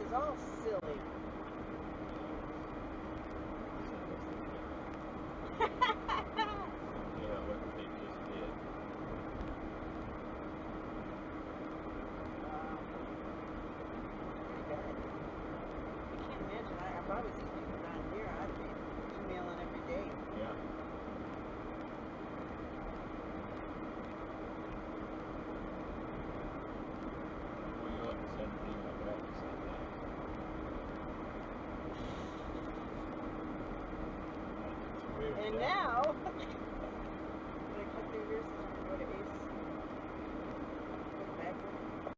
is all silly. Yeah, what they just did. I can't imagine. If I was these people around here, I'd be emailing every day. Yeah. Well, you ought to send an email back to say that. And now